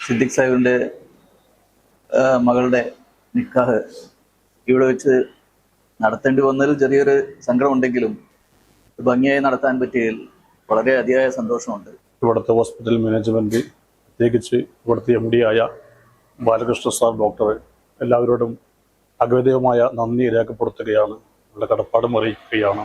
സിദ്ദിഖ് സാഹിബിൻ്റെ മകളുടെ നിക്കാഹ് ഇവിടെ വെച്ച് നടത്തേണ്ടി വന്നതിൽ ചെറിയൊരു സങ്കടമുണ്ടെങ്കിലും ഭംഗിയായി നടത്താൻ പറ്റിയതിൽ വളരെ അതിയായ സന്തോഷമുണ്ട്. ഇവിടുത്തെ ഹോസ്പിറ്റൽ മാനേജ്മെൻറ്റ്, പ്രത്യേകിച്ച് ഇവിടുത്തെ MD ആയ ബാലകൃഷ്ണ സാർ ഡോക്ടർ, എല്ലാവരോടും അഗതികമായ നന്ദി രേഖപ്പെടുത്തുകയാണ്, നമ്മുടെ കടപ്പാടും അറിയിക്കുകയാണ്.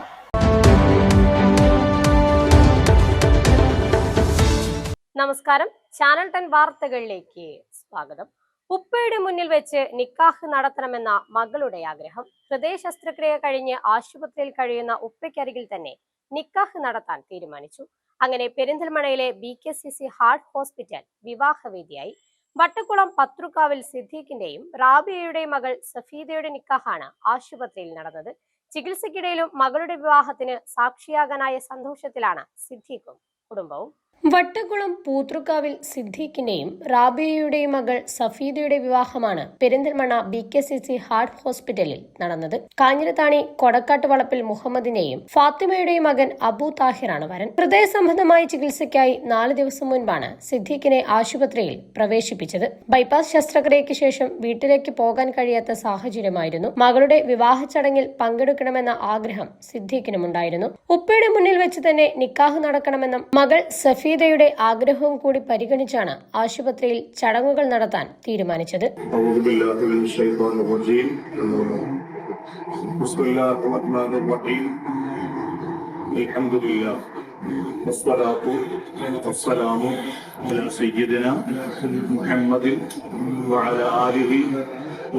നമസ്കാരം, ചാനൽ 10 വാർത്തകളിലേക്ക് സ്വാഗതം. ഉപ്പയുടെ മുന്നിൽ വെച്ച് നിക്കാഹ് നടത്തണമെന്ന മകളുടെ ആഗ്രഹം. ഹൃദയ ശസ്ത്രക്രിയ കഴിഞ്ഞ് ആശുപത്രിയിൽ കഴിയുന്ന ഉപ്പയ്ക്കരികിൽ തന്നെ നിക്കാഹ് നടത്താൻ തീരുമാനിച്ചു. അങ്ങനെ പെരിന്തൽമണ്ണയിലെ BKCC ഹാർട്ട് ഹോസ്പിറ്റൽ വിവാഹവേദിയായി. വട്ടക്കുളം പത്രുക്കാവിൽ സിദ്ദീഖിന്റെയും റാബിയയുടെയും മകൾ സഫീദയുടെ നിക്കാഹാണ് ആശുപത്രിയിൽ നടന്നത്. ചികിത്സയ്ക്കിടയിലും മകളുടെ വിവാഹത്തിന് സാക്ഷിയാകാനായ സന്തോഷത്തിലാണ് സിദ്ദീഖും കുടുംബവും. വട്ടക്കുളം പൂത്രുക്കാവിൽ സിദ്ദീഖിന്റെയും റാബിയയുടെയും മകൾ സഫീദയുടെ വിവാഹമാണ് പെരിന്തൽമണ്ണ BKCC ഹാർട്ട് ഹോസ്പിറ്റലിൽ നടന്നത്. കാഞ്ഞിരത്താണി കൊടക്കാട്ട് വളപ്പിൽ മുഹമ്മദിന്റെയും ഫാത്തിമയുടെയും മകൻ അബു താഹിറാണ് വരൻ. ഹൃദയ സംബന്ധമായ ചികിത്സയ്ക്കായി 4 ദിവസം മുൻപാണ് സിദ്ദീഖിനെ ആശുപത്രിയിൽ പ്രവേശിപ്പിച്ചത്. ബൈപ്പാസ് ശസ്ത്രക്രിയയ്ക്ക് ശേഷം വീട്ടിലേക്ക് പോകാൻ കഴിയാത്ത സാഹചര്യമായിരുന്നു. മകളുടെ വിവാഹ ചടങ്ങിൽ പങ്കെടുക്കണമെന്ന ആഗ്രഹം സിദ്ദീഖിനുമുണ്ടായിരുന്നു. ഉപ്പയുടെ മുന്നിൽ വെച്ച് തന്നെ നിക്കാഹ് നടക്കണമെന്ന മകൾ സഫീദയുടെ ആഗ്രഹവും കൂടി പരിഗണിച്ചാണ് ആശുപത്രിയിൽ ചടങ്ങുകൾ നടത്താൻ തീരുമാനിച്ചത്.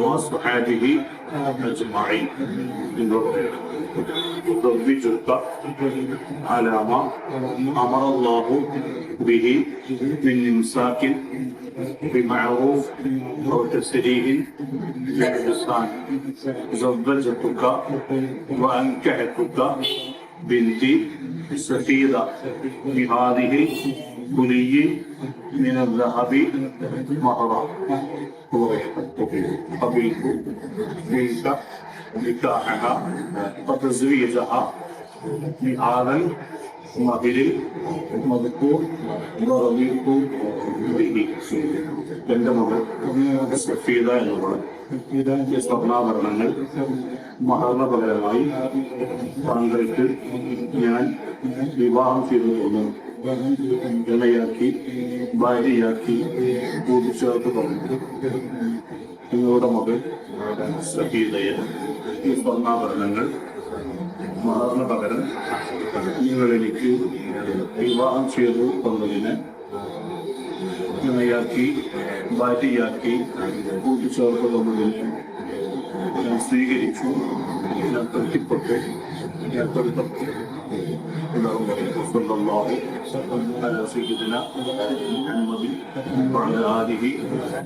وصحابه أجمعين ضربتك على ما أمر الله به من إمساك بمعروف أو تسريح بإحسان. زوجتك وأنكحتك بنتي سفيدة بهذه كلي من الذهب مهرا قبلت منك نكاحها وتزويجها بهذا المهر المذكور ورضيت به. എന്റെ മകൾ സഫീദ എന്നുള്ള സ്വർണ്ണാഭരണങ്ങൾ മഹറിന് പകരമായി പങ്കെടുത്ത് ഞാൻ വിവാഹം ചെയ്തു തോന്നുന്നു. ഇണയാക്കി ഭാര്യയാക്കി കൂട്ടിച്ചേർത്ത് പറഞ്ഞു. നിങ്ങളുടെ മകൾ സഫീദയെ ഈ സ്വർണ്ണാഭരണങ്ങൾ മഹറിന് പകരം നിങ്ങൾ എനിക്ക് വിവാഹം ചെയ്തു തന്നതിന് ഇണയാക്കി ഭാര്യയാക്കി കൂട്ടിച്ചേർത്ത് തന്നതിന് ഞാൻ സ്വീകരിച്ചു. ഞാൻ തൃപ്തിപ്പെട്ടു. ഞാൻ തൃപ്തപ്പെട്ടു.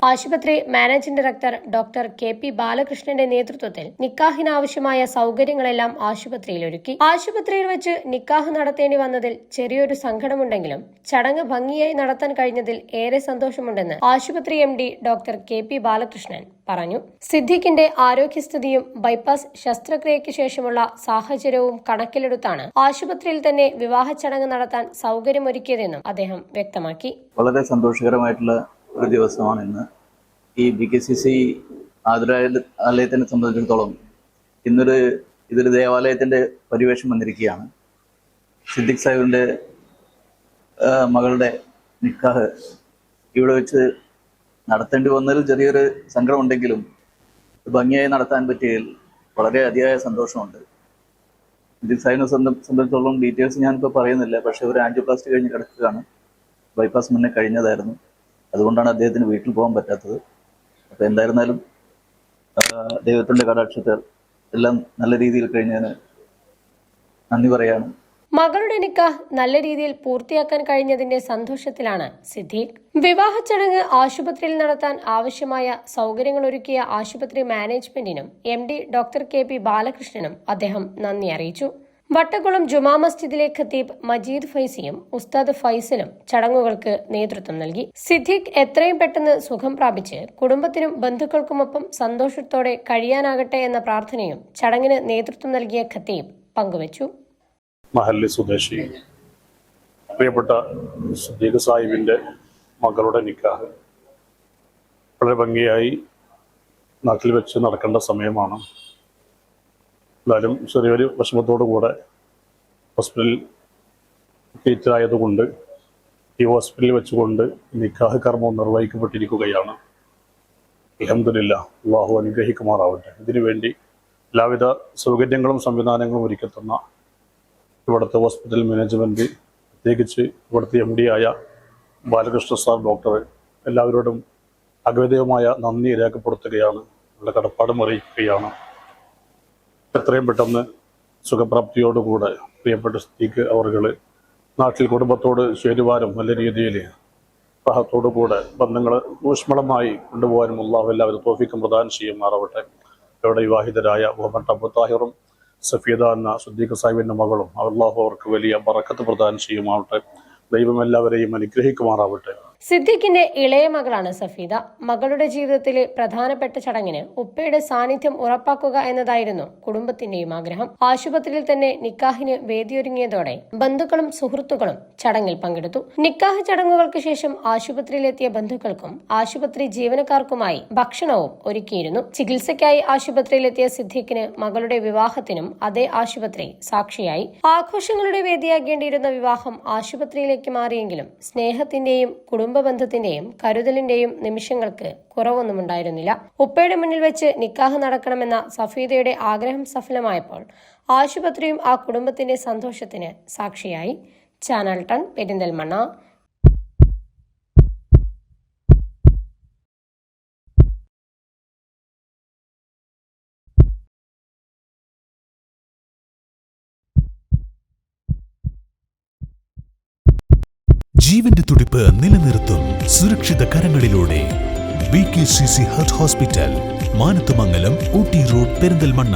ആശുപത്രി മാനേജിംഗ് ഡയറക്ടർ ഡോക്ടർ KP ബാലകൃഷ്ണന്റെ നേതൃത്വത്തിൽ നിക്കാഹിനാവശ്യമായ സൗകര്യങ്ങളെല്ലാം ആശുപത്രിയിൽ ഒരുക്കി. ആശുപത്രിയിൽ വെച്ച് നിക്കാഹ് നടത്തേണ്ടി വന്നതിൽ ചെറിയൊരു സങ്കടമുണ്ടെങ്കിലും ചടങ്ങ് ഭംഗിയായി നടത്താൻ കഴിഞ്ഞതിൽ ഏറെ സന്തോഷമുണ്ടെന്ന് ആശുപത്രി MD ഡോക്ടർ KP ബാലകൃഷ്ണൻ പറഞ്ഞു. സിദ്ദീഖിന്റെ ആരോഗ്യസ്ഥിതിയും ബൈപ്പാസ് ശസ്ത്രക്രിയയ്ക്ക് ശേഷമുള്ള സാഹചര്യവും കണക്കിലെടുത്താണ് ആശുപത്രിയിൽ തന്നെ വിവാഹ ചടങ്ങ് നടത്താൻ സൗകര്യമൊരുക്കിയതെന്നും അദ്ദേഹം വ്യക്തമാക്കി. വളരെ സന്തോഷകരമായിട്ടുള്ള ഒരു ദിവസമാണ് ഇന്ന്. ഈ BKCC ആതുരാലയത്തിനെ സംബന്ധിച്ചിടത്തോളം ഇതൊരു ദേവാലയത്തിന്റെ പരിവേഷം വന്നിരിക്കുകയാണ്. സിദ്ദിഖ് സാഹിബിന്റെ മകളുടെ നിക്കാഹ് ഇവിടെ വെച്ച് നടത്തേണ്ടി വന്നതിൽ ചെറിയൊരു സങ്കടമുണ്ടെങ്കിലും ഭംഗിയായി നടത്താൻ പറ്റിയതിൽ വളരെ അതിയായ സന്തോഷമുണ്ട്. സിദ്ദിഖ് സാഹിബിനെ സംബന്ധിച്ചിടത്തോളം ഡീറ്റെയിൽസ് ഞാനിപ്പോൾ പറയുന്നില്ല. പക്ഷെ ഒരു ആൻജിയോപ്ലാസ്റ്റി കഴിഞ്ഞ് കിടക്കുകയാണ്. ബൈപ്പാസ് മുന്നേ കഴിഞ്ഞതായിരുന്നു. അതുകൊണ്ടാണ് അദ്ദേഹത്തിന് വീട്ടിൽ പോകാൻ പറ്റാത്തത്. അപ്പോൾ എന്തായിരുന്നാലും ദൈവത്തിൻ്റെ കടാക്ഷത്തിൽ എല്ലാം നല്ല രീതിയിൽ കഴിഞ്ഞതിന് നന്ദി പറയാണ്. മകളുടെ നിക്കാഹ് നല്ല രീതിയിൽ പൂർത്തിയാക്കാൻ കഴിഞ്ഞതിന്റെ സന്തോഷത്തിലാണ് സിദ്ദീഖ്. വിവാഹ ചടങ്ങ് ആശുപത്രിയിൽ നടത്താൻ ആവശ്യമായ സൗകര്യങ്ങൾ ഒരുക്കിയ ആശുപത്രി മാനേജ്മെന്റിനും MD ഡോക്ടർ KP ബാലകൃഷ്ണനും അദ്ദേഹം നന്ദി അറിയിച്ചു. വട്ടക്കുളം ജുമാ മസ്ജിദിലെ ഖത്തീബ് മജീദ് ഫൈസിയും ഉസ്താദ് ഫൈസലും ചടങ്ങുകൾക്ക് നേതൃത്വം നൽകി. സിദ്ദീഖ് എത്രയും പെട്ടെന്ന് സുഖം പ്രാപിച്ച് കുടുംബത്തിനും ബന്ധുക്കൾക്കുമൊപ്പം സന്തോഷത്തോടെ കഴിയാനാകട്ടെ എന്ന പ്രാർത്ഥനയും ചടങ്ങിന് നേതൃത്വം നൽകിയ ഖത്തീബ് പങ്കുവച്ചു. മഹല്ലി സ്വദേശി പ്രിയപ്പെട്ട സിദ്ദീഖ് സാഹിബിന്റെ മകളുടെ നിക്കാഹ് വളരെ ഭംഗിയായി നാട്ടിൽ വെച്ച് നടക്കേണ്ട സമയമാണ്. എന്തായാലും ചെറിയൊരു വിഷമത്തോടു കൂടെ ഹോസ്പിറ്റലിൽ ആയതുകൊണ്ട് ഈ ഹോസ്പിറ്റലിൽ വെച്ചുകൊണ്ട് നിക്കാഹ് കർമ്മം നിർവഹിക്കപ്പെട്ടിരിക്കുകയാണ്. അൽഹംദുലില്ലാഹ്, അല്ലാഹു അനുഗ്രഹിക്കുമാറാവട്ടെ. ഇതിനുവേണ്ടി എല്ലാവിധ സൗകര്യങ്ങളും സംവിധാനങ്ങളും ഒരുക്കിത്തന്ന ഇവിടുത്തെ ഹോസ്പിറ്റൽ മാനേജ്മെൻറ്റ്, പ്രത്യേകിച്ച് ഇവിടുത്തെ MD ആയ ബാലകൃഷ്ണ സാർ ഡോക്ടർ, എല്ലാവരോടും അഗൗരവമായ നന്ദി രേഖപ്പെടുത്തുകയാണ്, ഉള്ള കടപ്പാടും അറിയിക്കുകയാണ്. എത്രയും പെട്ടെന്ന് സുഖപ്രാപ്തിയോടുകൂടെ പ്രിയപ്പെട്ട സിദ്ദീഖ് അവർകൾ നാട്ടിൽ കുടുംബത്തോട് ചേരുവാനും നല്ല രീതിയിൽ കൂടെ ബന്ധങ്ങൾ ഊഷ്മളമായി കൊണ്ടുപോകാനും അല്ലാഹു എല്ലാവരും തൗഫീഖും പ്രദാനം ചെയ്യുമാറാവട്ടെ. ഇവിടെ വിവാഹിതരായ മുഹമ്മദ് അബു താഹിറും സഫീദ എന്ന സിദ്ദീഖ് സാഹിബിൻ്റെ മകളും അല്ലാഹു അവർക്ക് വലിയ ബറക്കത്ത് പ്രദാനം ചെയ്യുമാവട്ടെ. ദൈവം എല്ലാവരെയും അനുഗ്രഹിക്കുമാറാവട്ടെ. സിദ്ദീഖിന്റെ ഇളയ മകളാണ് സഫീദ. മകളുടെ ജീവിതത്തിലെ പ്രധാനപ്പെട്ട ചടങ്ങിന് ഉപ്പയുടെ സാന്നിധ്യം ഉറപ്പാക്കുക എന്നതായിരുന്നു കുടുംബത്തിന്റെയും ആഗ്രഹം. ആശുപത്രിയിൽ തന്നെ നിക്കാഹിന് വേദിയൊരുങ്ങിയതോടെ ബന്ധുക്കളും സുഹൃത്തുക്കളും ചടങ്ങിൽ പങ്കെടുത്തു. നിക്കാഹ് ചടങ്ങുകൾക്ക് ശേഷം ആശുപത്രിയിലെത്തിയ ബന്ധുക്കൾക്കും ആശുപത്രി ജീവനക്കാർക്കുമായി ഭക്ഷണവും ഒരുക്കിയിരുന്നു. ചികിത്സയ്ക്കായി ആശുപത്രിയിലെത്തിയ സിദ്ദീഖിന് മകളുടെ വിവാഹത്തിനും അതേ ആശുപത്രി സാക്ഷിയായി. ആഘോഷങ്ങളുടെ വേദിയാകേണ്ടിയിരുന്ന വിവാഹം ആശുപത്രിയിലേക്ക് മാറിയെങ്കിലും സ്നേഹത്തിന്റെയും കുടുംബ ബന്ധത്തിന്റെയും കരുതലിന്റെയും നിമിഷങ്ങൾക്ക് കുറവൊന്നുമുണ്ടായിരുന്നില്ല. ഉപ്പയുടെ മുന്നിൽ വെച്ച് നിക്കാഹ് നടക്കണമെന്ന സഫീദയുടെ ആഗ്രഹം സഫലമായപ്പോൾ ആശുപത്രിയും ആ കുടുംബത്തിന്റെ സന്തോഷത്തിന് സാക്ഷിയായി. ചാനൽ 10 പെരിന്തൽമണ്ണ. ജീവന്റെ തുടിപ്പ് നിലനിർത്തും സുരക്ഷിത കരങ്ങളിലൂടെ BKCC heart hospital, Manathumangalam, Ooty road, Perinthalmanna.